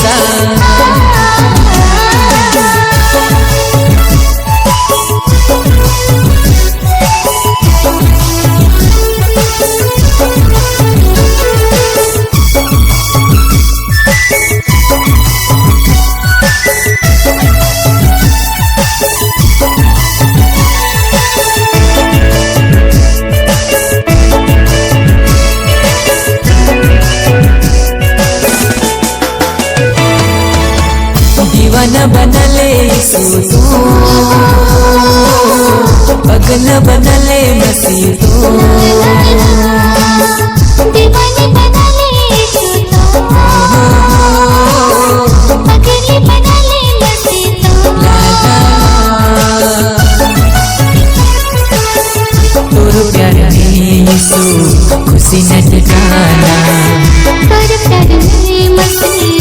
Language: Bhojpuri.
सा। दीवाना बनले यीशु तू, पगल बनले मसीह तू। दीवाने बनले यीशु तू, पगल बनले मसीह तू। तोर प्यार में यीशु खुशी न ठिकाना, तोर प्यार में मसीह